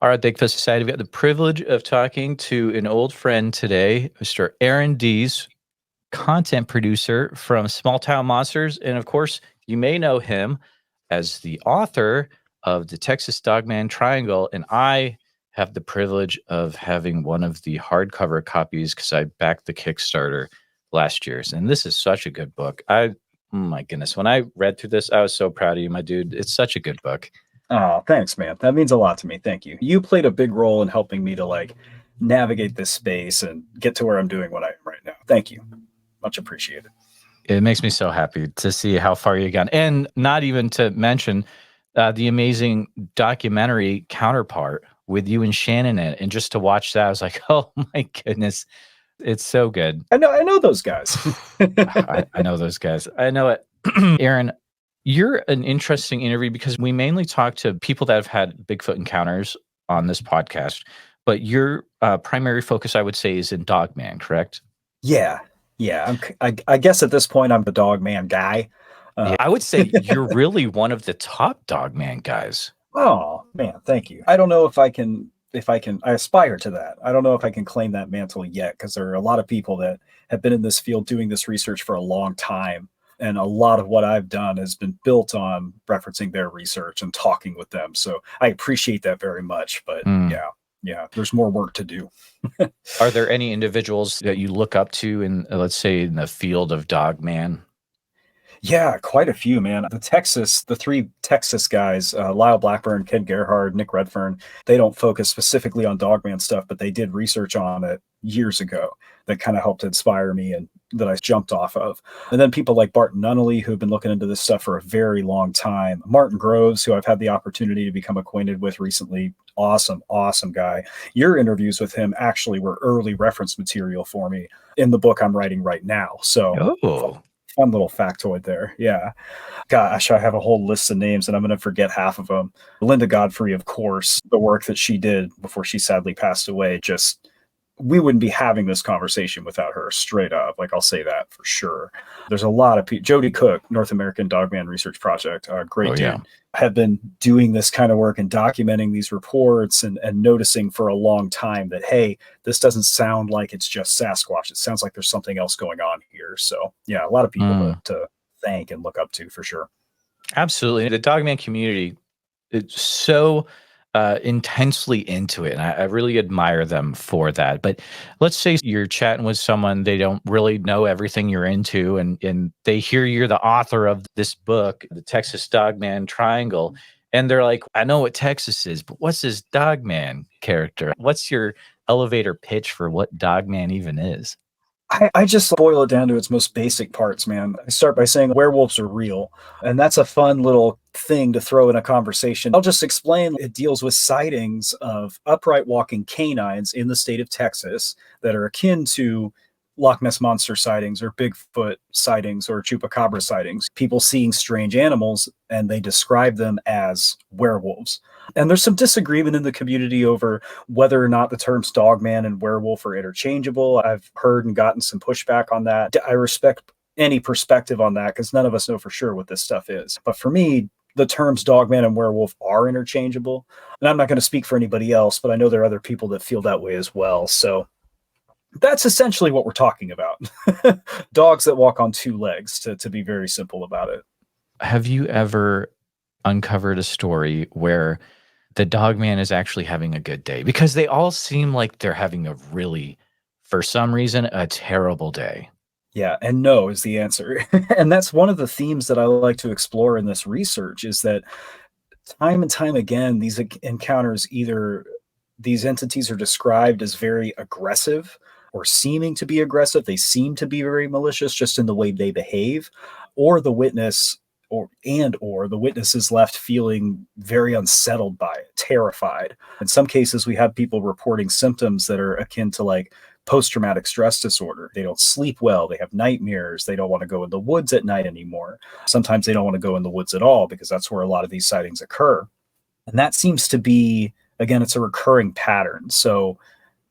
All right, Bigfoot Society, we have the privilege of talking to an old friend today, Mr. Aaron Deese, content producer from Small Town Monsters. And of course, you may know him as the author of the Texas Dogman Triangle. And I have the privilege of having one of the hardcover copies because I backed the Kickstarter last year. And this is such a good book. Oh my goodness. When I read through this, I was so proud of you, my dude. It's such a good book. Oh, thanks, man. That means a lot to me. Thank you. You played a big role in helping me to navigate this space and get to where I'm doing what I am right now. Thank you. Much appreciated. It makes me so happy to see how far you've gone. And not even to mention the amazing documentary counterpart with you and Shannon in it. And just to watch that, I was like, oh my goodness, it's so good. I know those guys. I know those guys. I know it. Aaron, you're an interesting interview because we mainly talk to people that have had Bigfoot encounters on this podcast, but your primary focus, I would say, is in Dogman, correct? Yeah. I guess at this point, I'm the Dogman guy. Yeah, I would say you're really one of the top Dogman guys. Oh, man, thank you. I don't know if I aspire to that. I don't know if I can claim that mantle yet, because there are a lot of people that have been in this field doing this research for a long time. And a lot of what I've done has been built on referencing their research and talking with them. So I appreciate that very much. But yeah, there's more work to do. Are there any individuals that you look up to in, let's say, in the field of Dogman? Yeah, quite a few, man. The three Texas guys, Lyle Blackburn, Ken Gerhard, Nick Redfern, they don't focus specifically on Dogman stuff, but they did research on it years ago that kind of helped inspire me and that I jumped off of. And then people like Barton Nunnally, who've been looking into this stuff for a very long time. Martin Groves, who I've had the opportunity to become acquainted with recently. Awesome guy. Your interviews with him actually were early reference material for me in the book I'm writing right now. So fun little factoid there. Yeah. Gosh, I have a whole list of names and I'm going to forget half of them. Linda Godfrey, of course, the work that she did before she sadly passed away, we wouldn't be having this conversation without her, straight up. I'll say that for sure. There's a lot of people. Jody Cook, North American Dogman Research Project, great dude, have been doing this kind of work and documenting these reports and noticing for a long time that, hey, this doesn't sound like it's just Sasquatch. It sounds like there's something else going on here. So yeah, a lot of people to thank and look up to for sure. Absolutely. The Dogman community, it's so intensely into it. And I really admire them for that. But let's say you're chatting with someone, they don't really know everything you're into, and they hear you're the author of this book, the Texas Dogman Triangle. And they're like, I know what Texas is, but what's this Dogman character? What's your elevator pitch for what Dogman even is? I just boil it down to its most basic parts, man. I start by saying werewolves are real, and that's a fun little thing to throw in a conversation. I'll just explain it deals with sightings of upright walking canines in the state of Texas that are akin to Loch Ness Monster sightings or Bigfoot sightings or Chupacabra sightings. People seeing strange animals, and they describe them as werewolves. And there's some disagreement in the community over whether or not the terms dogman and werewolf are interchangeable. I've heard and gotten some pushback on that. I respect any perspective on that because none of us know for sure what this stuff is. But for me, the terms dogman and werewolf are interchangeable. And I'm not going to speak for anybody else, but I know there are other people that feel that way as well. So that's essentially what we're talking about. Dogs that walk on two legs, to be very simple about it. Have you ever uncovered a story where the Dogman is actually having a good day? Because they all seem like they're having a really, for some reason, a terrible day. Yeah, and no is the answer. And that's one of the themes that I like to explore in this research, is that time and time again, these encounters, either these entities are described as very aggressive or seeming to be aggressive. They seem to be very malicious just in the way they behave, or the witness or the witness is left feeling very unsettled by it, terrified. In some cases, we have people reporting symptoms that are akin to post-traumatic stress disorder. They don't sleep well. They have nightmares. They don't want to go in the woods at night anymore. Sometimes they don't want to go in the woods at all because that's where a lot of these sightings occur. And that seems to be, again, it's a recurring pattern. So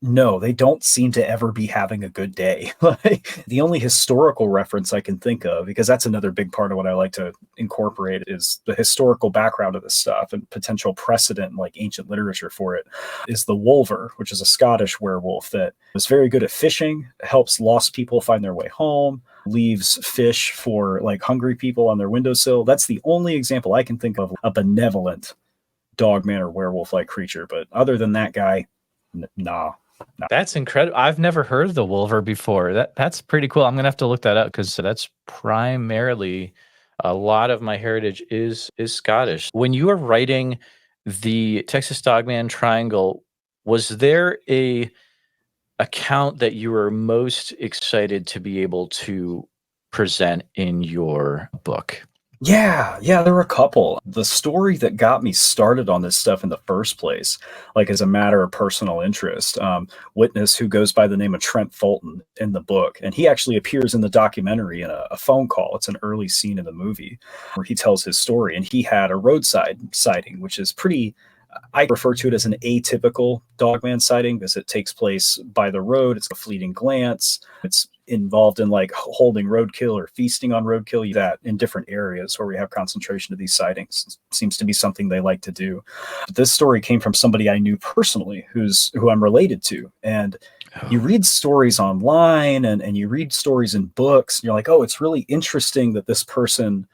No, they don't seem to ever be having a good day. Like, the only historical reference I can think of, because that's another big part of what I like to incorporate, is the historical background of this stuff and potential precedent, like ancient literature for it, is the wolver, which is a Scottish werewolf that was very good at fishing, helps lost people find their way home, leaves fish for like hungry people on their windowsill. That's the only example I can think of a benevolent dogman or werewolf like creature. But other than that guy, nah. That's incredible. I've never heard of the Wolver before. That's pretty cool. I'm gonna have to look that up because that's primarily a lot of my heritage is Scottish. When you were writing the Texas Dogman Triangle, was there a account that you were most excited to be able to present in your book? Yeah, there were a couple. The story that got me started on this stuff in the first place, like as a matter of personal interest, witness who goes by the name of Trent Fulton in the book, and he actually appears in the documentary in a phone call. It's an early scene in the movie where he tells his story, and he had a roadside sighting, which is pretty. I refer to it as an atypical dogman sighting because it takes place by the road. It's a fleeting glance. It's involved in like holding roadkill or feasting on roadkill, that in different areas where we have concentration of these sightings. It seems to be something they like to do. But this story came from somebody I knew personally who I'm related to. And you read stories online and you read stories in books, and you're like, oh, it's really interesting that this person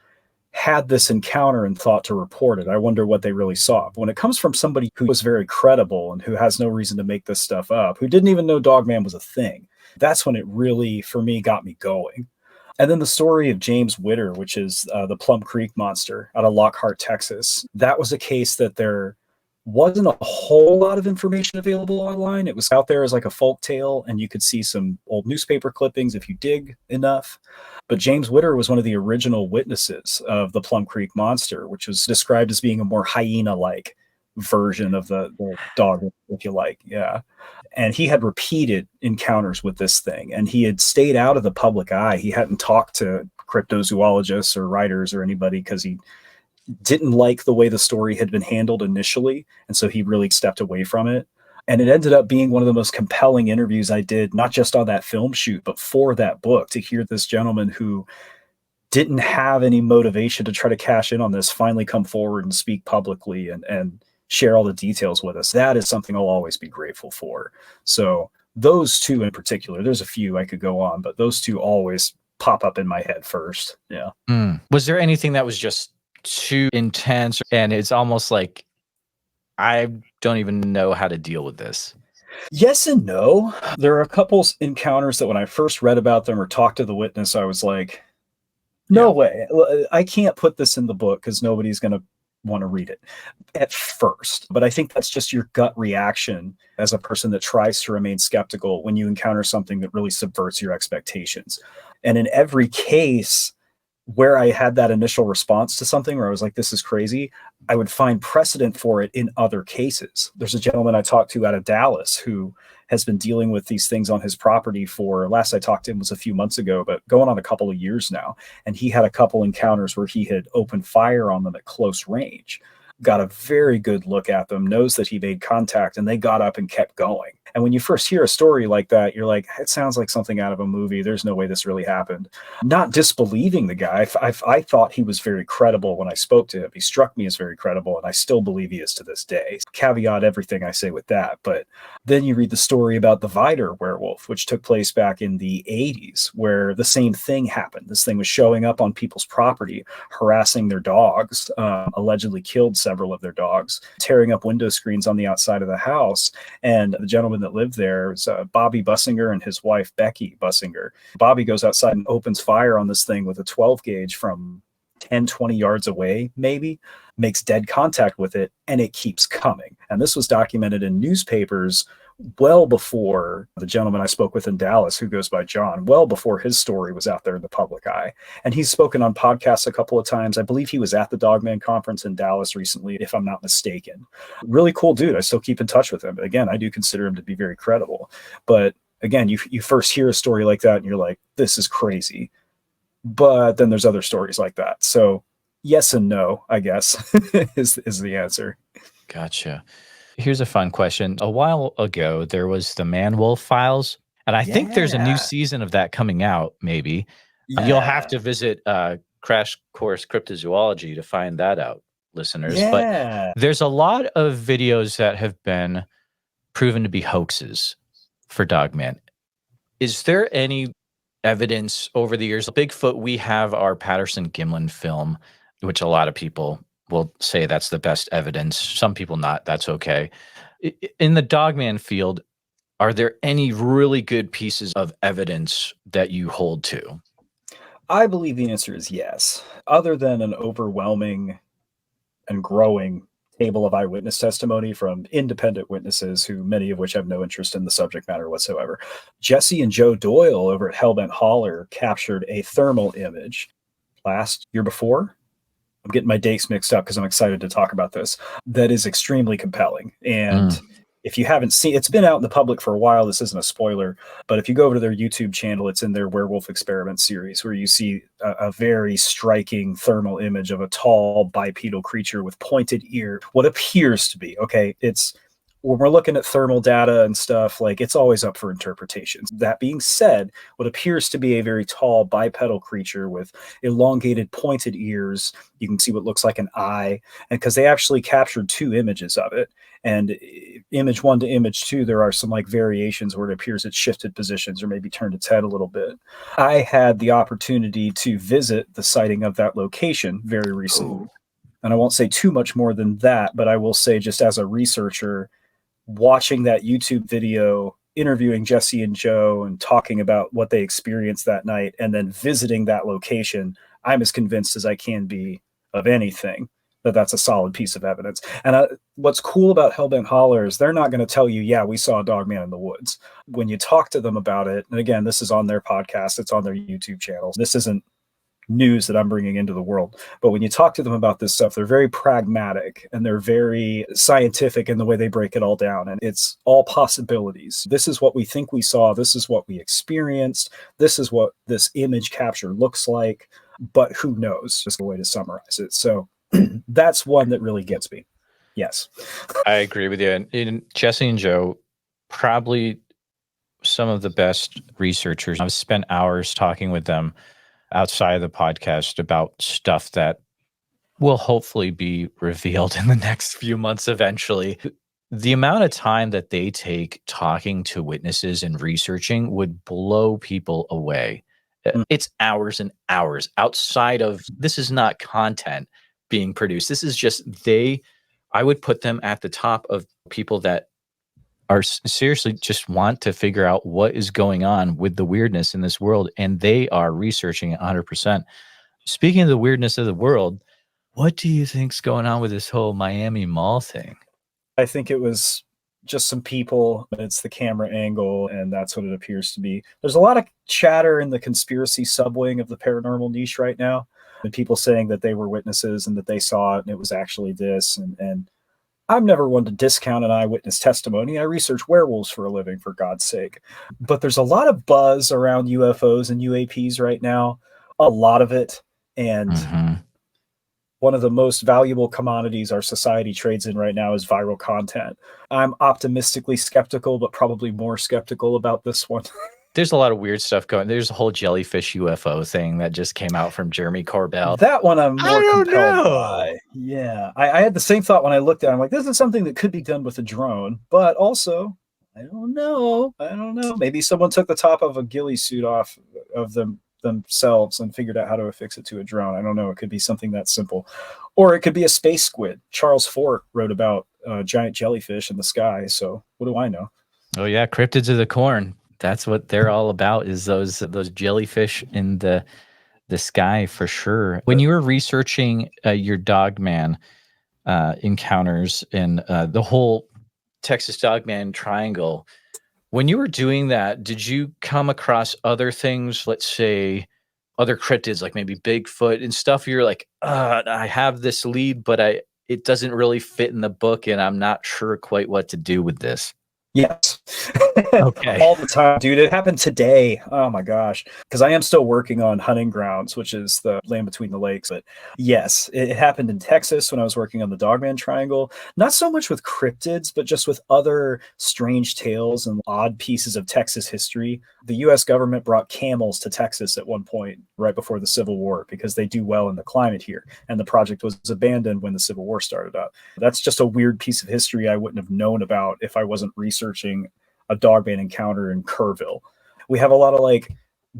had this encounter and thought to report it. I wonder what they really saw. But when it comes from somebody who was very credible and who has no reason to make this stuff up, who didn't even know Dogman was a thing, that's when it really, for me, got me going. And then the story of James Witter, which is the Plum Creek monster out of Lockhart, Texas. That was a case that there wasn't a whole lot of information available online. It was out there as like a folk tale, and you could see some old newspaper clippings if you dig enough. But James Witter was one of the original witnesses of the Plum Creek monster, which was described as being a more hyena-like version of the dog, if you like. Yeah. And he had repeated encounters with this thing, and he had stayed out of the public eye. He hadn't talked to cryptozoologists or writers or anybody because he didn't like the way the story had been handled initially. And so he really stepped away from it. And it ended up being one of the most compelling interviews I did, not just on that film shoot, but for that book, to hear this gentleman who didn't have any motivation to try to cash in on this finally come forward and speak publicly and share all the details with us. That is something I'll always be grateful for. So those two in particular, there's a few I could go on, but those two always pop up in my head first. Yeah. Was there anything that was just too intense and it's almost like I don't even know how to deal with this? Yes and no. There are a couple encounters that when I first read about them or talked to the witness, I was like, no way. I can't put this in the book because nobody's going to want to read it at first. But I think that's just your gut reaction as a person that tries to remain skeptical when you encounter something that really subverts your expectations. And in every case where I had that initial response to something where I was like, this is crazy, I would find precedent for it in other cases. There's a gentleman I talked to out of Dallas who has been dealing with these things on his property for, last I talked to him was a few months ago, but going on a couple of years now. And he had a couple encounters where he had opened fire on them at close range, got a very good look at them, knows that he made contact, and they got up and kept going. And when you first hear a story like that, you're like, it sounds like something out of a movie. There's no way this really happened. Not disbelieving the guy. I thought he was very credible when I spoke to him. He struck me as very credible, and I still believe he is to this day. Caveat everything I say with that. But then you read the story about the Vider werewolf, which took place back in the 80s, where the same thing happened. This thing was showing up on people's property, harassing their dogs, allegedly killed several of their dogs, tearing up window screens on the outside of the house. And the gentleman that lived there was Bobby Bussinger and his wife, Becky Bussinger. Bobby goes outside and opens fire on this thing with a 12 gauge from 10, 20 yards away, maybe, makes dead contact with it, and it keeps coming. And this was documented in newspapers well before the gentleman I spoke with in Dallas, who goes by John, well before his story was out there in the public eye. And he's spoken on podcasts a couple of times. I believe he was at the Dogman conference in Dallas recently, if I'm not mistaken. Really cool dude. I still keep in touch with him. Again, I do consider him to be very credible. But again, you first hear a story like that and you're like, this is crazy. But then there's other stories like that. So yes and no, I guess, is the answer. Gotcha. Here's a fun question. A while ago, there was the Man Wolf Files, and I think there's a new Yeah. season of that coming out, maybe. You'll have Yeah. to visit Crash Course Cryptozoology to find that out, listeners. But Yeah. there's a lot of videos that have been proven to be hoaxes for Dogman. Is there any evidence over the years? Bigfoot, we have our Patterson Gimlin film, which a lot of people will say that's the best evidence. Some people not. That's okay. In the Dogman field, are there any really good pieces of evidence that you hold to? I believe the answer is yes. Other than an overwhelming and growing table of eyewitness testimony from independent witnesses who many of which have no interest in the subject matter whatsoever. Jesse and Joe Doyle over at Hellbent Holler captured a thermal image last year before. I'm getting my dates mixed up because I'm excited to talk about this. That is extremely compelling. And if you haven't seen, it's been out in the public for a while. This isn't a spoiler, but if you go over to their YouTube channel, it's in their Werewolf Experiment series where you see a very striking thermal image of a tall bipedal creature with pointed ear, what appears to be, okay, it's when we're looking at thermal data and stuff, like it's always up for interpretation. That being said, what appears to be a very tall bipedal creature with elongated pointed ears, you can see what looks like an eye, and because they actually captured two images of it, and image one to image two, there are some like variations where it appears it shifted positions or maybe turned its head a little bit. I had the opportunity to visit the sighting of that location very recently. And I won't say too much more than that, but I will say just as a researcher, watching that YouTube video, interviewing Jesse and Joe and talking about what they experienced that night, and then visiting that location, I'm as convinced as I can be of anything that that's a solid piece of evidence. And what's cool about Hellbent Holler is they're not going to tell you, yeah, we saw a Dogman in the woods. When you talk to them about it, and again, this is on their podcast, it's on their YouTube channels. This isn't news that I'm bringing into the world. But when you talk to them about this stuff, they're very pragmatic and they're very scientific in the way they break it all down. And it's all possibilities. This is what we think we saw. This is what we experienced. This is what this image capture looks like. But who knows? Just a way to summarize it. So that's one that really gets me. Yes. I agree with you. And Jesse and Joe, probably some of the best researchers. I've spent hours talking with them outside of the podcast about stuff that will hopefully be revealed in the next few months eventually. The amount of time that they take talking to witnesses and researching would blow people away. It's hours and hours outside of, this is not content being produced. This is just I would put them at the top of people that are seriously just want to figure out what is going on with the weirdness in this world, and they are researching 100%. Speaking of the weirdness of the world, what do you think's going on with this whole Miami Mall thing? I think it was just some people. It's the camera angle, and that's what it appears to be. There's a lot of chatter in the conspiracy subwing of the paranormal niche right now, and people saying that they were witnesses and that they saw it and it was actually this. And I'm never one to discount an eyewitness testimony. I research werewolves for a living, for God's sake. But there's a lot of buzz around UFOs and UAPs right now, a lot of it. And one of the most valuable commodities our society trades in right now is viral content. I'm optimistically skeptical, but probably more skeptical about this one. There's a lot of weird stuff going. There's a whole jellyfish UFO thing that just came out from Jeremy Corbell. That one I'm more compelled by. Yeah. I had the same thought when I looked at it. I'm like, this is something that could be done with a drone, but also, I don't know. Maybe someone took the top of a ghillie suit off of themselves and figured out how to affix it to a drone. I don't know. It could be something that simple. Or it could be a space squid. Charles Fort wrote about giant jellyfish in the sky. So what do I know? Oh, yeah. Cryptids of the corn. That's what they're all about, is those jellyfish in the sky for sure. When you were researching your Dogman encounters and the whole Texas Dogman Triangle, when you were doing that, did you come across other things, let's say other cryptids, like maybe Bigfoot and stuff? You're like, I have this lead, but it doesn't really fit in the book and I'm not sure quite what to do with this. Yes. Okay. All the time, dude. It happened today. Oh my gosh. Because I am still working on hunting grounds, which is the land between the lakes. But yes, it happened in Texas when I was working on the Dogman Triangle. Not so much with cryptids, but just with other strange tales and odd pieces of Texas history. The US government brought camels to Texas at one point right before the Civil War because they do well in the climate here. And the project was abandoned when the Civil War started up. That's just a weird piece of history I wouldn't have known about if I wasn't researching a Dogman encounter in Kerrville. We have a lot of like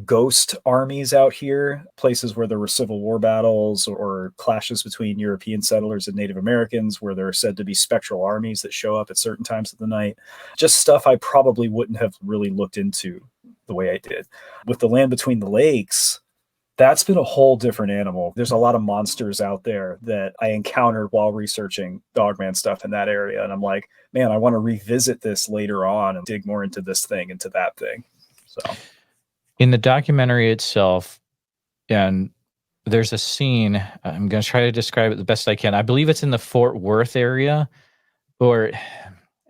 ghost armies out here, places where there were Civil War battles or clashes between European settlers and Native Americans, where there are said to be spectral armies that show up at certain times of the night. Just stuff I probably wouldn't have really looked into the way I did. With the land between the lakes, that's been a whole different animal. There's a lot of monsters out there that I encountered while researching Dogman stuff in that area. And I'm like, man, I want to revisit this later on and dig more into this thing, into that thing. So In the documentary itself, and there's a scene, I'm going to try to describe it the best I can. I believe it's in the Fort Worth area, or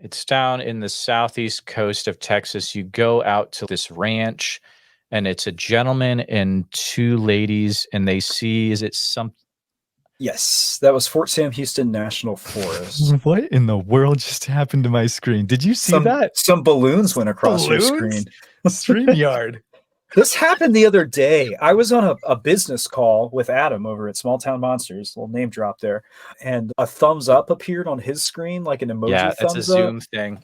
it's down in the southeast coast of Texas. You go out to this ranch, and it's a gentleman and two ladies, and they see, is it some? yes, that was Fort Sam Houston National Forest. What in the world just happened to my screen? Did you see that? Some balloons went across your screen. StreamYard. This happened the other day. I was on a business call with Adam over at Small Town Monsters, little name drop there, and a thumbs up appeared on his screen, like an emoji. Yeah, it's a Zoom up. thing.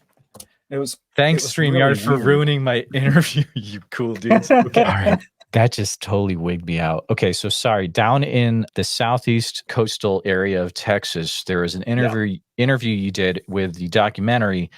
Thanks, StreamYard, really for weird. ruining my interview, you cool dudes. Okay, all right. That just totally wigged me out. Okay, so sorry. Down in the southeast coastal area of Texas, there was an interview you did with the documentary,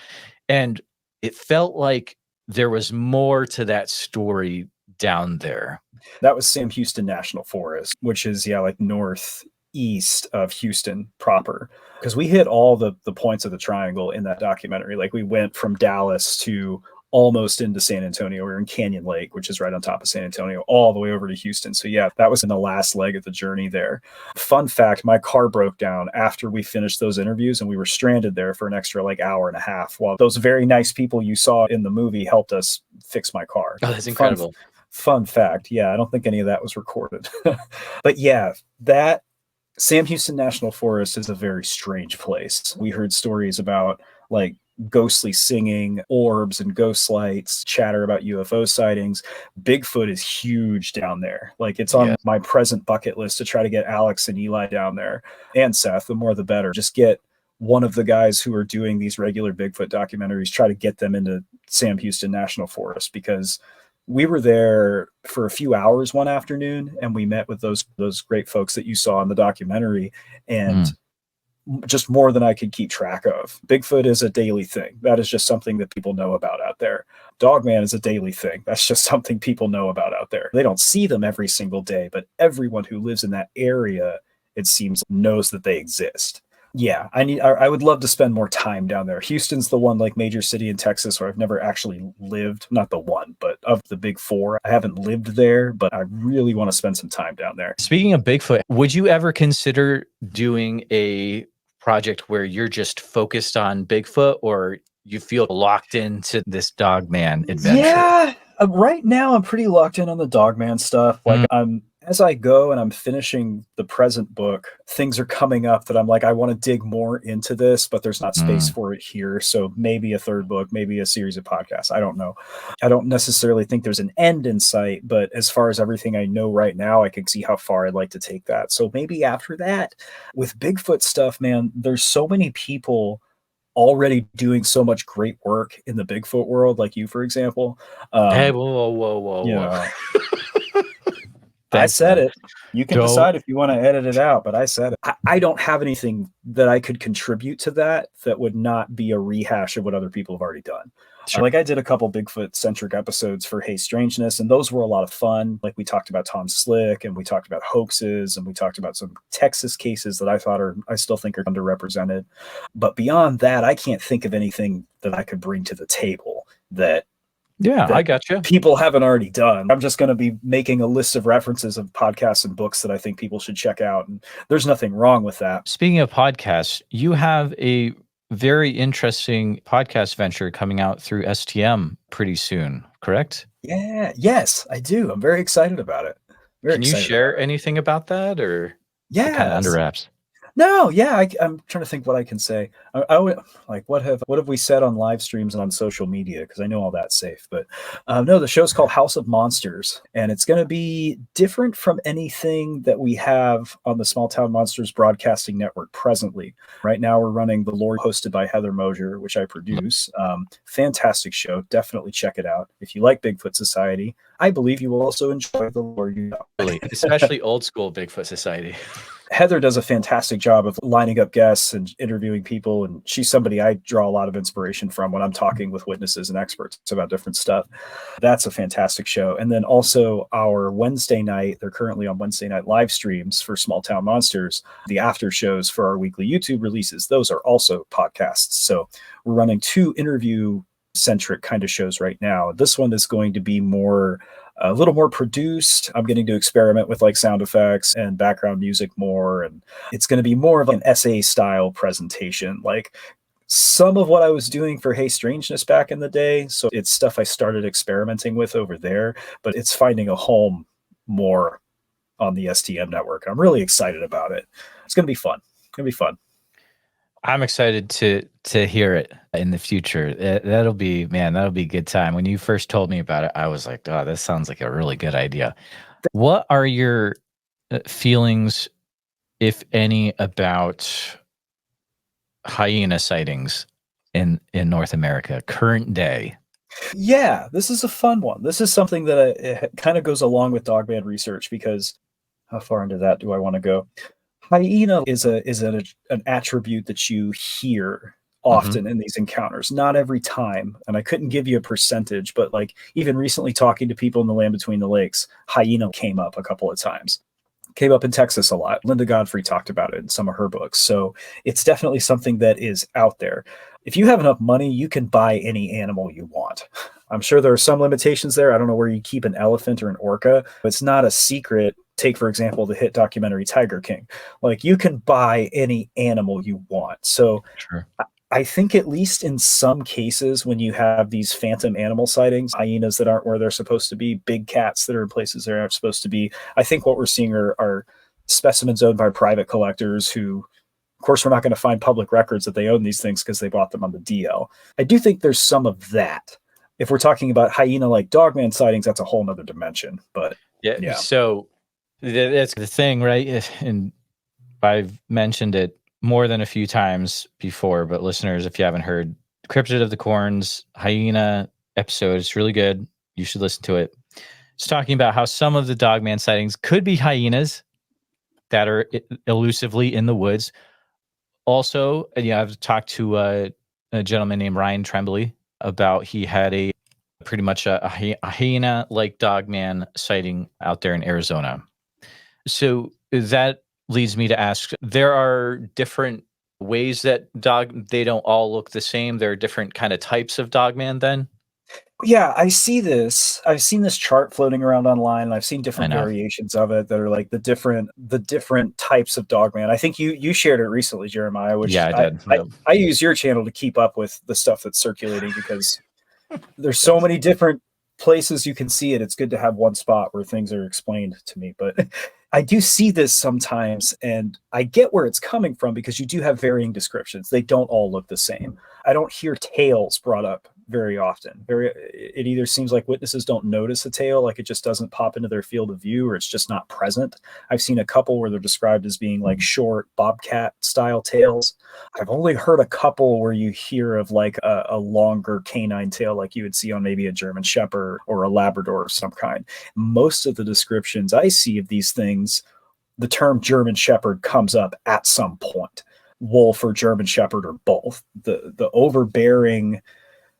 and it felt like there was more to that story down there. That was Sam Houston National Forest, which is like northeast of Houston proper. Because we hit all the points of the triangle in that documentary. Like we went from Dallas to almost into San Antonio. We were in Canyon Lake, which is right on top of San Antonio, all the way over to Houston. So yeah, that was in the last leg of the journey there. Fun fact, my car broke down after we finished those interviews, and we were stranded there for an extra like hour and a half while those very nice people you saw in the movie helped us fix my car. Oh, that's incredible. Fun fact. Yeah, I don't think any of that was recorded. But yeah, that Sam Houston National Forest is a very strange place. We heard stories about like ghostly singing, orbs and ghost lights, chatter about UFO sightings. Bigfoot is huge down there. Like it's on my present bucket list to try to get Alex and Eli down there, and Seth. The more the better. Just get one of the guys who are doing these regular Bigfoot documentaries, try to get them into Sam Houston National Forest, because we were there for a few hours one afternoon, and we met with those great folks that you saw in the documentary, and just more than I could keep track of. Bigfoot is a daily thing. That is just something that people know about out there. Dogman is a daily thing. That's just something people know about out there. They don't see them every single day, but everyone who lives in that area, it seems, knows that they exist. Yeah, I would love to spend more time down there. Houston's the one like major city in Texas where I've never actually lived. Not the one, but of the big four, I haven't lived there, but I really want to spend some time down there. Speaking of Bigfoot, would you ever consider doing a project where you're just focused on Bigfoot, or you feel locked into this Dogman adventure? Yeah, right now I'm pretty locked in on the Dogman stuff. Like as I go and I'm finishing the present book, things are coming up that I'm like, I want to dig more into this, but there's not space for it here. So maybe a third book, maybe a series of podcasts. I don't know. I don't necessarily think there's an end in sight, but as far as everything I know right now, I can see how far I'd like to take that. So maybe after that, with Bigfoot stuff, man, there's so many people already doing so much great work in the Bigfoot world, like you, for example. Hey, whoa. I said it. You can decide if you want to edit it out, but I said it. I don't have anything that I could contribute to that would not be a rehash of what other people have already done. Sure. Like I did a couple Bigfoot-centric episodes for Hey Strangeness, and those were a lot of fun. Like we talked about Tom Slick, and we talked about hoaxes, and we talked about some Texas cases that I still think are underrepresented. But beyond that, I can't think of anything that I could bring to the table that I got you. People haven't already done. I'm just going to be making a list of references of podcasts and books that I think people should check out. And there's nothing wrong with that. Speaking of podcasts, you have a very interesting podcast venture coming out through STM pretty soon, correct? Yeah, yes, I do. I'm very excited about it. Very Can you excited about share it. anything about that, or is it kind of under Yes. wraps? No, yeah, I'm trying to think what I can say. Like what have we said on live streams and on social media? Because I know all that's safe. But no, the show's called House of Monsters, and it's going to be different from anything that we have on the Small Town Monsters Broadcasting Network presently. Right now, we're running The Lore, hosted by Heather Mosier, which I produce. Fantastic show. Definitely check it out. If you like Bigfoot Society, I believe you will also enjoy The Lore. Really, especially old school Bigfoot Society. Heather does a fantastic job of lining up guests and interviewing people, and she's somebody I draw a lot of inspiration from when I'm talking with witnesses and experts about different stuff. That's a fantastic show. And then also our Wednesday night, they're currently on Wednesday night live streams for Small Town Monsters. The after shows for our weekly YouTube releases, those are also podcasts. So we're running 2 interview centric kind of shows right now. This one is going to be a little more produced. I'm getting to experiment with like sound effects and background music more, and it's going to be more of an essay style presentation, like some of what I was doing for Hey Strangeness back in the day. So it's stuff I started experimenting with over there, but it's finding a home more on the STM network. I'm really excited about it. It's going to be fun. It's going to be fun. I'm excited to hear it in the future. That'll be a good time. When you first told me about it, I was like, "Oh, this sounds like a really good idea." What are your feelings, if any, about hyena sightings in North America current day? Yeah, this is a fun one. This is something that it kind of goes along with Dogman research, because how far into that do I want to go? Hyena is an attribute that you hear Hmm. often in these encounters. Not every time, and I couldn't give you a percentage, but like even recently talking to people in the land between the lakes, hyena came up a couple of times. Came up in Texas a lot. Linda Godfrey talked about it in some of her books. So it's definitely something that is out there. If you have enough money, you can buy any animal you want. I'm sure there are some limitations there. I don't know where you keep an elephant or an orca. It's not a secret. Take, for example, the hit documentary Tiger King. Like, you can buy any animal you want. So Sure. I think at least in some cases, when you have these phantom animal sightings, hyenas that aren't where they're supposed to be, big cats that are in places they aren't supposed to be, I think what we're seeing are specimens owned by private collectors who, of course, we're not going to find public records that they own these things because they bought them on the DL. I do think there's some of that. If we're talking about hyena like Dogman sightings, that's a whole nother dimension. But Yeah. yeah. So that's the thing, right? And I've mentioned it more than a few times before, but listeners, if you haven't heard, Cryptid of the Corns Hyena episode, it's really good. You should listen to it. It's talking about how some of the Dogman sightings could be hyenas that are elusively in the woods. Also, I've talked to a gentleman named Ryan Tremblay about he had pretty much a hyena like Dogman sighting out there in Arizona. So that leads me to ask, there are different ways that they don't all look the same. There are different kind of types of Dogman then? Yeah, I see this. I've seen this chart floating around online, and I've seen I different know. variations of it that are like the different types of Dogman. I think you shared it recently, Jeremiah, which Yeah, I I, did. I Yep. I use your channel to keep up with the stuff that's circulating, because there's so Thanks. many different places you can see it. It's good to have one spot where things are explained to me. But I do see this sometimes, and I get where it's coming from, because you do have varying descriptions. They don't all look the same. I don't hear tails brought up very often. It either seems like witnesses don't notice a tail, like it just doesn't pop into their field of view, or it's just not present. I've seen a couple where they're described as being like short bobcat style tails. I've only heard a couple where you hear of like a longer canine tail, like you would see on maybe a German Shepherd or a Labrador of some kind. Most of the descriptions I see of these things, the term German Shepherd comes up at some point. Wolf or German Shepherd or both. The overbearing,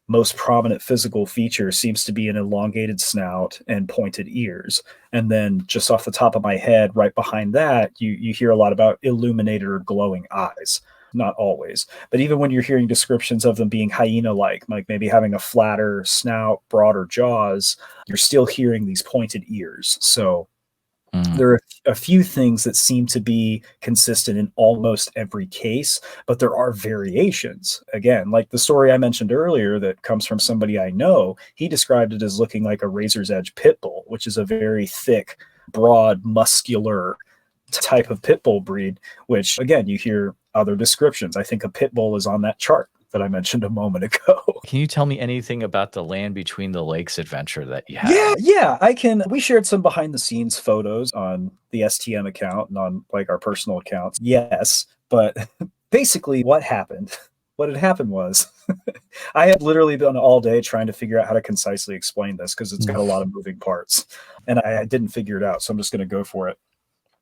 most prominent physical feature seems to be an elongated snout and pointed ears. And then just off the top of my head, right behind that, you hear a lot about illuminated or glowing eyes. Not always, but even when you're hearing descriptions of them being hyena-like, like maybe having a flatter snout, broader jaws, you're still hearing these pointed ears. So Mm. There are a few things that seem to be consistent in almost every case, but there are variations. Again, like the story I mentioned earlier that comes from somebody I know, he described it as looking like a razor's edge pit bull, which is a very thick, broad, muscular type of pit bull breed, which again, you hear other descriptions. I think a pit bull is on that chart that I mentioned a moment ago. Can you tell me anything about the Land Between the Lakes adventure that you had? Yeah, I can. We shared some behind the scenes photos on the STM account and on like our personal accounts. Yes, but basically what had happened was I had literally been all day trying to figure out how to concisely explain this because it's got a lot of moving parts and I didn't figure it out. So I'm just going to go for it.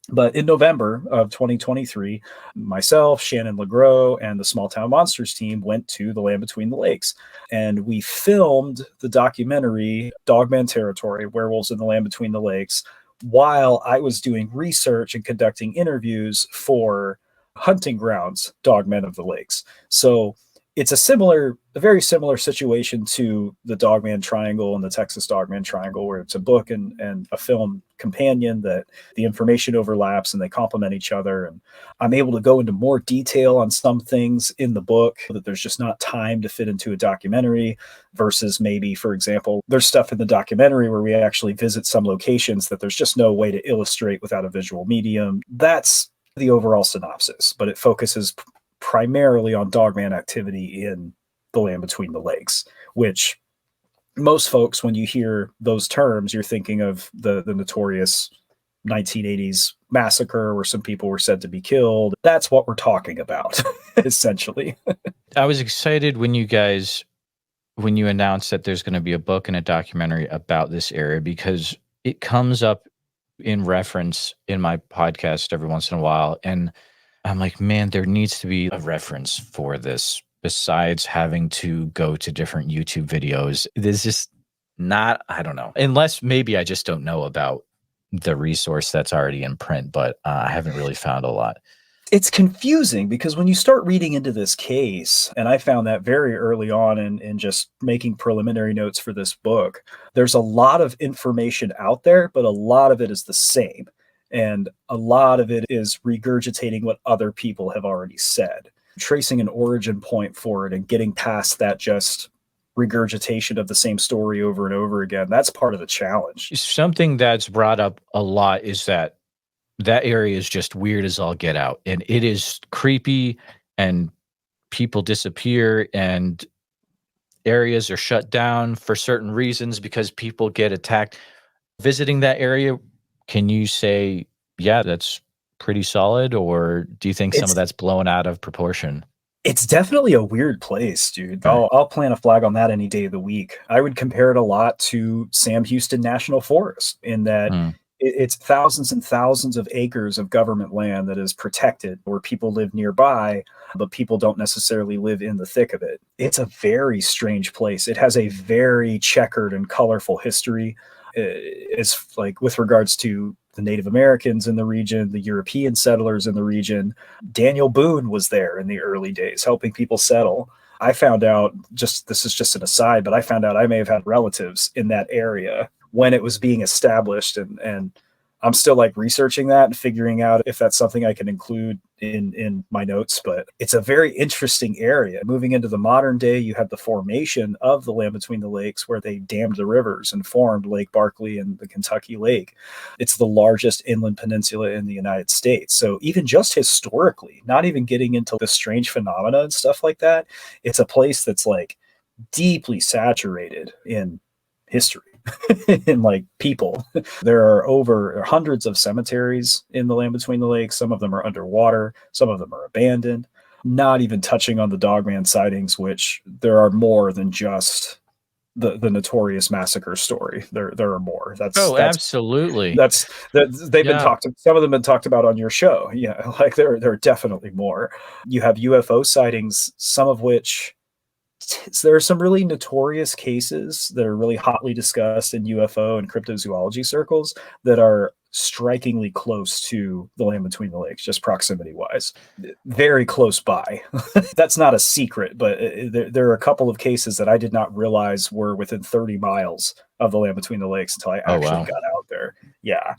But in November of 2023, myself, Shannon LeGros, and the Small Town Monsters team went to the Land Between the Lakes. And we filmed the documentary Dogman Territory, Werewolves in the Land Between the Lakes, while I was doing research and conducting interviews for Hunting Grounds, Dogmen of the Lakes. So it's a very similar situation to the Dogman Triangle and the Texas Dogman Triangle, where it's a book and a film companion that the information overlaps and they complement each other. And I'm able to go into more detail on some things in the book that there's just not time to fit into a documentary versus maybe, for example, there's stuff in the documentary where we actually visit some locations that there's just no way to illustrate without a visual medium. That's the overall synopsis, but it focuses primarily on Dogman activity in the Land Between the Lakes, which most folks, when you hear those terms, you're thinking of the notorious 1980s massacre where some people were said to be killed. That's what we're talking about, essentially. I was excited when you announced that there's going to be a book and a documentary about this area because it comes up in reference in my podcast every once in a while. And I'm like, man, there needs to be a reference for this besides having to go to different YouTube videos. There's just not, I don't know, unless maybe I just don't know about the resource that's already in print, but I haven't really found a lot. It's confusing because when you start reading into this case, and I found that very early on in just making preliminary notes for this book, there's a lot of information out there, but a lot of it is the same. And a lot of it is regurgitating what other people have already said, tracing an origin point for it and getting past that just regurgitation of the same story over and over again. That's part of the challenge. Something that's brought up a lot is that area is just weird as all get out. And it is creepy and people disappear and areas are shut down for certain reasons because people get attacked. Visiting that area, can you say, yeah, that's pretty solid? Or do you think some of that's blown out of proportion? It's definitely a weird place, dude. Right. I'll plant a flag on that any day of the week. I would compare it a lot to Sam Houston National Forest in that it's thousands and thousands of acres of government land that is protected where people live nearby, but people don't necessarily live in the thick of it. It's a very strange place. It has a very checkered and colorful history. It's like with regards to the Native Americans in the region, the European settlers in the region. Daniel Boone was there in the early days helping people settle. I found out, this is just an aside, but I found out I may have had relatives in that area when it was being established, and I'm still like researching that and figuring out if that's something I can include in my notes. But it's a very interesting area. Moving into the modern day, you have the formation of the Land Between the Lakes where they dammed the rivers and formed Lake Barkley and the Kentucky Lake. It's the largest inland peninsula in the United States. So even just historically, not even getting into the strange phenomena and stuff like that, it's a place that's like deeply saturated in history. In like people. There are over hundreds of cemeteries in the Land Between the Lakes. Some of them are underwater, some of them are abandoned. Not even touching on the Dogman sightings, which there are more than just the notorious massacre story. There are more. Absolutely. They've been talked. Some of them have been talked about on your show. Yeah, like there are definitely more. You have UFO sightings, some of which. There are some really notorious cases that are really hotly discussed in UFO and cryptozoology circles that are strikingly close to the Land Between the Lakes, just proximity wise, very close by. That's not a secret, but there are a couple of cases that I did not realize were within 30 miles of the Land Between the Lakes until I actually got out there. Yeah.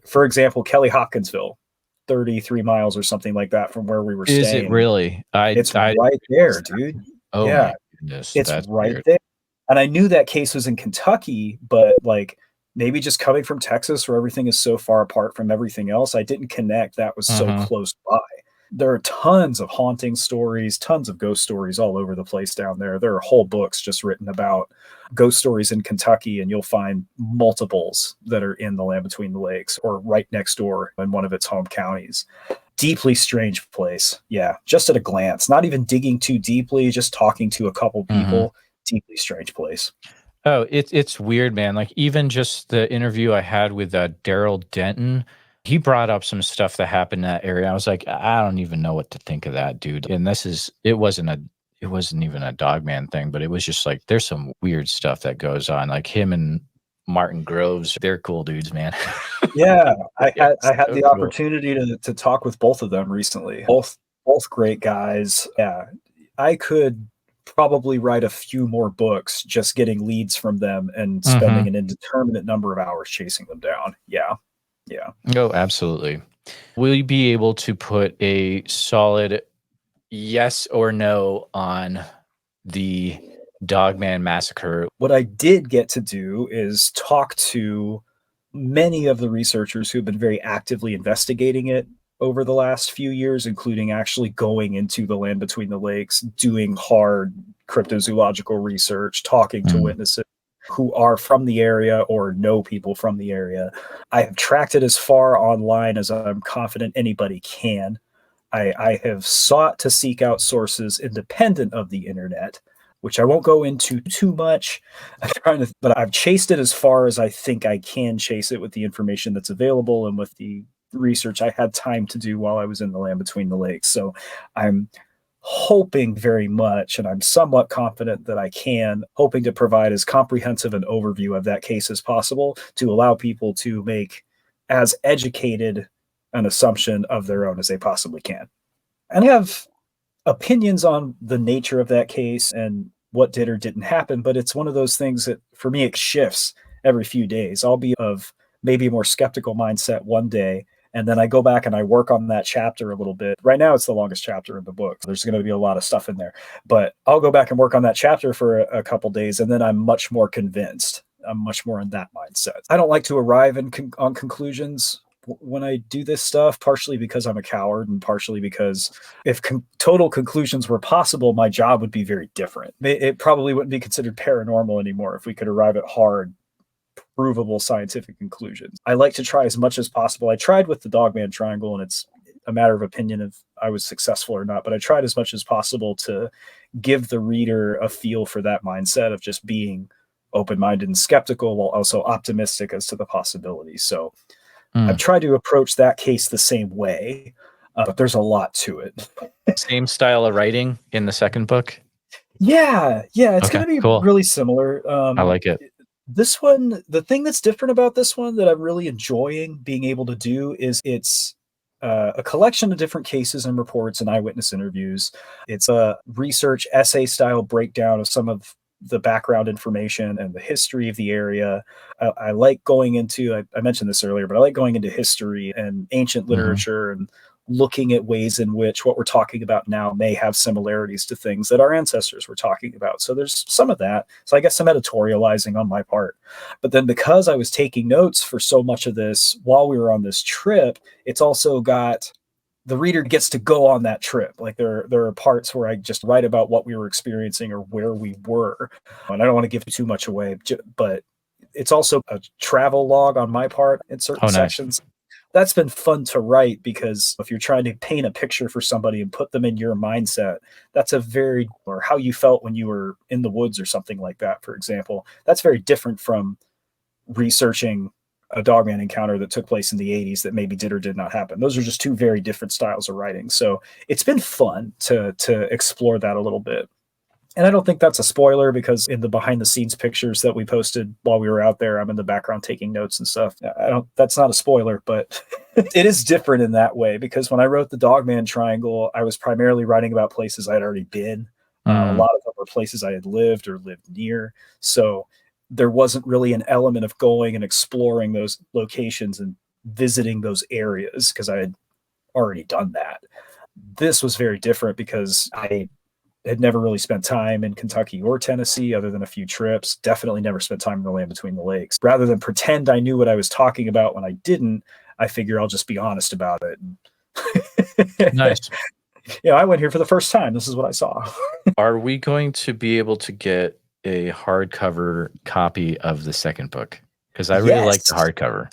For example, Kelly Hopkinsville, 33 miles or something like that from where we were Is it staying. really? It's I right there, dude. Oh Yeah, my goodness, it's that's right weird. there. And I knew that case was in Kentucky, but like maybe just coming from Texas where everything is so far apart from everything else, I didn't connect that was so Mhm. close by. There are tons of haunting stories, tons of ghost stories all over the place down there. There are whole books just written about ghost stories in Kentucky, and you'll find multiples that are in the Land Between the Lakes or right next door in one of its home counties. Deeply strange place. Yeah, just at a glance, not even digging too deeply, just talking to a couple Mhm. people. Deeply strange place. Oh, it's weird, man. Like, even just the interview I had with, Daryl Denton, he brought up some stuff that happened in that area. I was like, "I don't even know what to think of that, dude." And it wasn't even a Dogman thing, but it was just like, there's some weird stuff that goes on. Like, him and Martin Groves, they're cool dudes, man. Yeah, Yeah, I had so the cool. opportunity to talk with both of them recently. Both great guys. Yeah, I could probably write a few more books just getting leads from them and spending Mhm. an indeterminate number of hours chasing them down. Yeah, yeah. Oh, absolutely. Will you be able to put a solid yes or no on the Dogman Massacre? What I did get to do is talk to many of the researchers who've been very actively investigating it over the last few years, including actually going into the Land Between the Lakes, doing hard cryptozoological research, talking to Mm, witnesses who are from the area or know people from the area. I have tracked it as far online as I'm confident anybody can. I have sought to seek out sources independent of the internet, which I won't go into too much. I'm trying to, but I've chased it as far as I think I can chase it with the information that's available and with the research I had time to do while I was in the Land Between the Lakes. So I'm hoping very much, and I'm somewhat confident that I can, hoping to provide as comprehensive an overview of that case as possible to allow people to make as educated an assumption of their own as they possibly can. And I have opinions on the nature of that case and what did or didn't happen, but it's one of those things that for me it shifts every few days. I'll be of maybe a more skeptical mindset one day, and then I go back and I work on that chapter a little bit. Right now, it's the longest chapter in the book. There's going to be a lot of stuff in there, but I'll go back and work on that chapter for a couple days, and then I'm much more convinced. I'm much more in that mindset. I don't like to arrive on conclusions when I do this stuff, partially because I'm a coward and partially because if total conclusions were possible, my job would be very different. It probably wouldn't be considered paranormal anymore if we could arrive at hard, provable scientific conclusions. I like to try as much as possible. I tried with the Dogman Triangle, and it's a matter of opinion if I was successful or not, but I tried as much as possible to give the reader a feel for that mindset of just being open-minded and skeptical while also optimistic as to the possibilities. So I've mm. tried to approach that case the same way, but there's a lot to it. Same style of writing in the second book? Yeah, yeah, it's Okay, gonna be cool. really similar. I like it. This one, the thing that's different about this one that I'm really enjoying being able to do is it's a collection of different cases and reports and eyewitness interviews. It's a research essay style breakdown of some of the background information and the history of the area. I like going into, I mentioned this earlier, but I like going into history and ancient Mhm. literature and looking at ways in which what we're talking about now may have similarities to things that our ancestors were talking about. So there's some of that. So I guess some editorializing on my part. But then because I was taking notes for so much of this while we were on this trip, it's also got the reader gets to go on that trip. Like there are parts where I just write about what we were experiencing or where we were. And I don't want to give too much away, but it's also a travel log on my part in certain Oh, nice. sections. That's been fun to write because if you're trying to paint a picture for somebody and put them in your mindset, that's a very, or how you felt when you were in the woods or something like that, for example, that's very different from researching a Dogman encounter that took place in the 80s that maybe did or did not happen. Those are just two very different styles of writing. So it's been fun to explore that a little bit. And I don't think that's a spoiler because in the behind the scenes pictures that we posted while we were out there, I'm in the background taking notes and stuff. I don't, that's not a spoiler, but it is different in that way because when I wrote the Dogman Triangle, I was primarily writing about places I'd already been. A Mm, lot of them were places I had lived or lived near. So there wasn't really an element of going and exploring those locations and visiting those areas because I had already done that. This was very different because I had never really spent time in Kentucky or Tennessee other than a few trips. Definitely never spent time in the land between the lakes. Rather than pretend I knew what I was talking about when I didn't, I figure I'll just be honest about it. Nice. I went here for the first time. This is what I saw. Are we going to be able to get a hardcover copy of the second book? Because I really like the hardcover.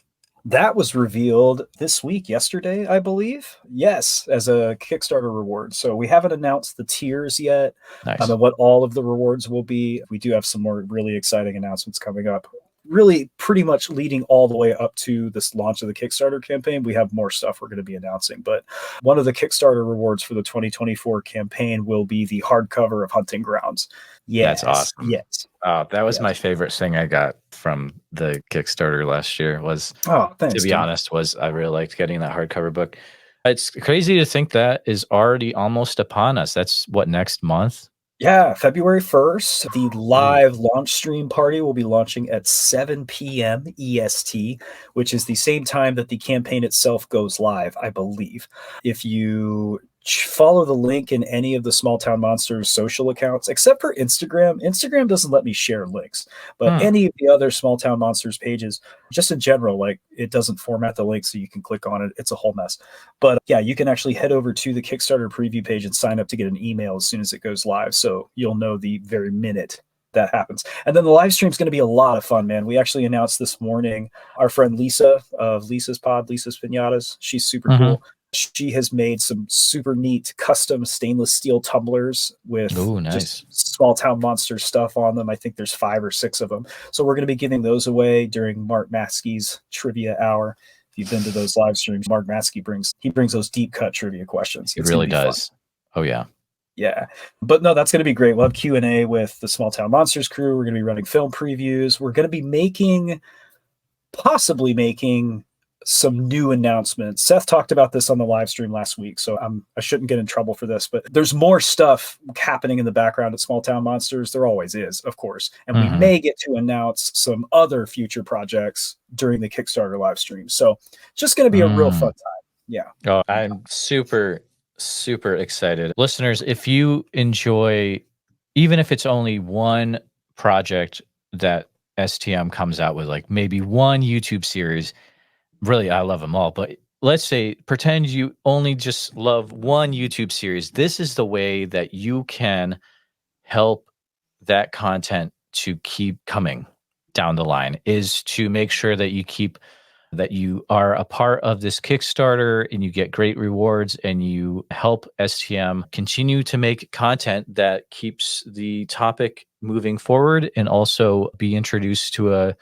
That was revealed this week, yesterday, I believe. Yes, as a Kickstarter reward. So we haven't announced the tiers yet. Nice. And what all of the rewards will be. We do have some more really exciting announcements coming up. Really pretty much leading all the way up to this launch of the Kickstarter campaign. We have more stuff we're going to be announcing. But one of the Kickstarter rewards for the 2024 campaign will be the hardcover of Hunting Grounds. Yes. That's awesome. Yes. That was my favorite thing I got from the Kickstarter last year was, thanks, to be honest, I really liked getting that hardcover book. It's crazy to think that is already almost upon us. That's what, next month? Yeah, February 1st, the live launch stream party will be launching at 7 p.m. EST, which is the same time that the campaign itself goes live, I believe. If you follow the link in any of the Small Town Monsters social accounts, except for Instagram. Instagram doesn't let me share links, but any of the other Small Town Monsters pages, just in general, like it doesn't format the link so you can click on it. It's a whole mess. But yeah, you can actually head over to the Kickstarter preview page and sign up to get an email as soon as it goes live. So you'll know the very minute that happens. And then the live stream is going to be a lot of fun, man. We actually announced this morning our friend Lisa of Lisa's Pod, Lisa's Pinatas. She's super cool. She has made some super neat custom stainless steel tumblers with just Small Town Monster stuff on them. I think there's 5 or 6 of them. So we're going to be giving those away during Mark Maskey's trivia hour. If you've been to those live streams, Mark Maskey brings those deep cut trivia questions. It really does. Fun. Oh yeah. Yeah. But no, that's going to be great. We'll have Q&A with the Small Town Monsters crew. We're going to be running film previews. We're going to be possibly making some new announcements. Seth talked about this on the live stream last week, so I shouldn't get in trouble for this, but there's more stuff happening in the background at Small Town Monsters. There always is, of course. And we may get to announce some other future projects during the Kickstarter live stream. So just going to be a real fun time. Yeah. Oh, I'm super, super excited. Listeners, if you enjoy, even if it's only one project that STM comes out with, like maybe one YouTube series, really, I love them all, but let's say, pretend you only just love one YouTube series. This is the way that you can help that content to keep coming down the line, is to make sure that you are a part of this Kickstarter and you get great rewards and you help STM continue to make content that keeps the topic moving forward and also be introduced to a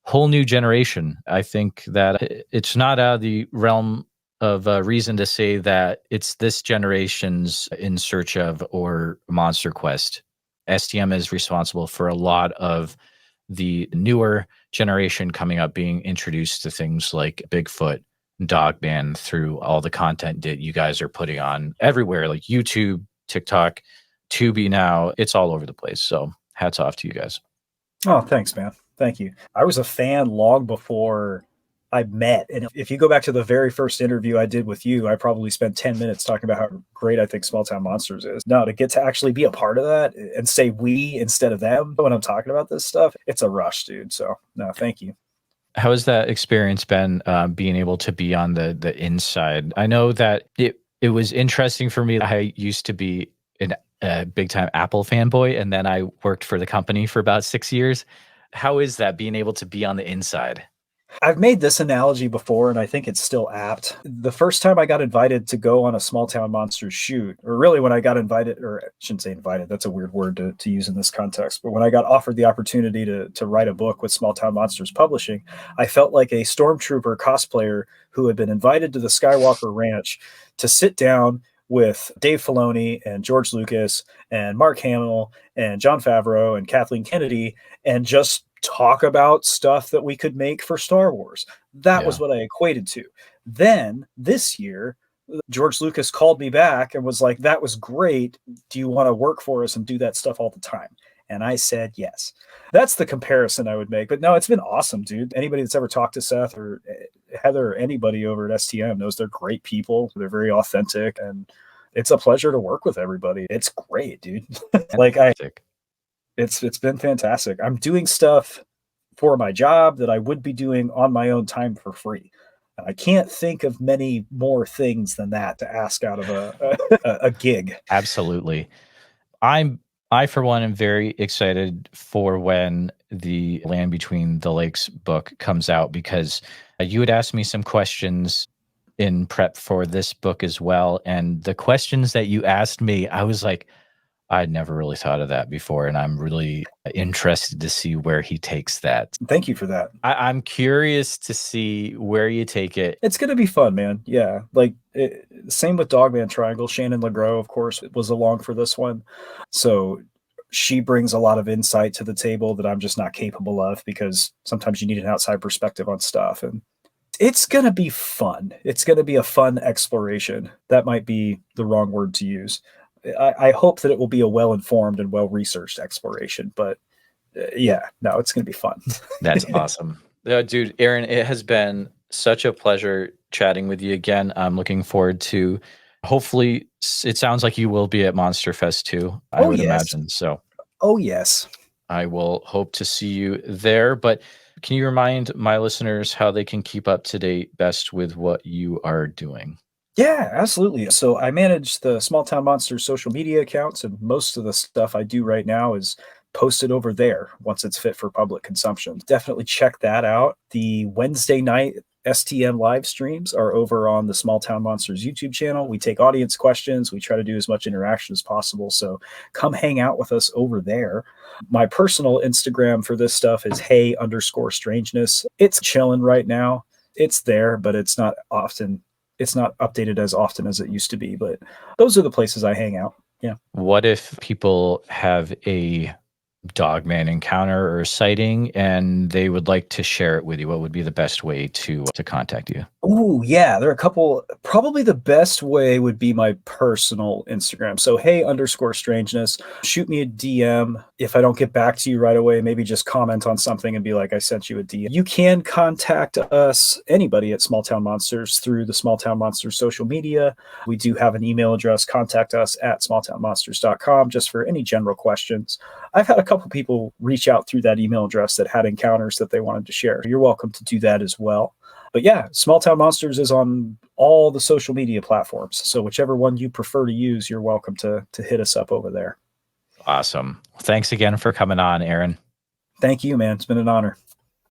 whole new generation. I think that it's not out of the realm of reason to say that it's this generation's In Search of or Monster Quest. STM is responsible for a lot of the newer generation coming up being introduced to things like Bigfoot, Dogman, through all the content that you guys are putting on everywhere, like YouTube, TikTok, Tubi now. It's all over the place. So hats off to you guys. Oh, thanks, man. Thank you. I was a fan long before I met. And if you go back to the very first interview I did with you, I probably spent 10 minutes talking about how great I think Small Town Monsters is. No, to get to actually be a part of that and say we instead of them when I'm talking about this stuff, it's a rush, dude. So no, thank you. How has that experience been, being able to be on the inside? I know that it was interesting for me. I used to be a big time Apple fanboy, and then I worked for the company for about 6 years. How is that, being able to be on the inside? I've made this analogy before, and I think it's still apt. The first time I got invited to go on a Small Town Monsters shoot, or really when I got invited, or I shouldn't say invited, that's a weird word to use in this context, but when I got offered the opportunity to write a book with Small Town Monsters Publishing, I felt like a Stormtrooper cosplayer who had been invited to the Skywalker Ranch to sit down with Dave Filoni and George Lucas and Mark Hamill and Jon Favreau and Kathleen Kennedy and just talk about stuff that we could make for Star Wars. That was what I equated to. Then this year, George Lucas called me back and was like, that was great. Do you want to work for us and do that stuff all the time? And I said yes. That's the comparison I would make. But no, it's been awesome, dude. Anybody that's ever talked to Seth or Heather or anybody over at STM knows they're great people. They're very authentic, and it's a pleasure to work with everybody. It's great, dude. Like it's been fantastic. I'm doing stuff for my job that I would be doing on my own time for free. And I can't think of many more things than that to ask out of a gig. Absolutely. I for one am very excited for when the Land Between the Lakes book comes out, because you had asked me some questions in prep for this book as well, and the questions that you asked me, I was like, I'd never really thought of that before, and I'm really interested to see where he takes that. Thank you for that. I'm curious to see where you take it. It's going to be fun, man. Yeah. Like, same with Dogman Triangle. Shannon LeGros, of course, was along for this one. So she brings a lot of insight to the table that I'm just not capable of, because sometimes you need an outside perspective on stuff. And it's going to be fun. It's going to be a fun exploration. That might be the wrong word to use. I hope that it will be a well-informed and well-researched exploration, but yeah, no, it's going to be fun. That's awesome. Dude, Aaron, it has been such a pleasure chatting with you again. I'm looking forward to, hopefully, it sounds like you will be at Monster Fest too, I would imagine. So, oh, yes. I will hope to see you there. But can you remind my listeners how they can keep up to date best with what you are doing? Yeah, absolutely. So I manage the Small Town Monsters social media accounts, and most of the stuff I do right now is posted over there once it's fit for public consumption. Definitely check that out. The Wednesday night STM live streams are over on the Small Town Monsters YouTube channel. We take audience questions. We try to do as much interaction as possible. So come hang out with us over there. My personal Instagram for this stuff is hey_strangeness. It's chilling right now. It's there, but it's not updated as often as it used to be, but those are the places I hang out. Yeah. What if people have a Dogman encounter or sighting and they would like to share it with you? What would be the best way to contact you? Oh, yeah. There are a couple. Probably the best way would be my personal Instagram. So, hey_strangeness. Shoot me a DM. If I don't get back to you right away, maybe just comment on something and be like, I sent you a DM. You can contact us, anybody at Small Town Monsters, through the Small Town Monsters social media. We do have an email address. Contact us at smalltownmonsters.com just for any general questions. I've had a couple people reach out through that email address that had encounters that they wanted to share. You're welcome to do that as well. But yeah, Small Town Monsters is on all the social media platforms. So whichever one you prefer to use, you're welcome to hit us up over there. Awesome. Thanks again for coming on, Aaron. Thank you, man. It's been an honor.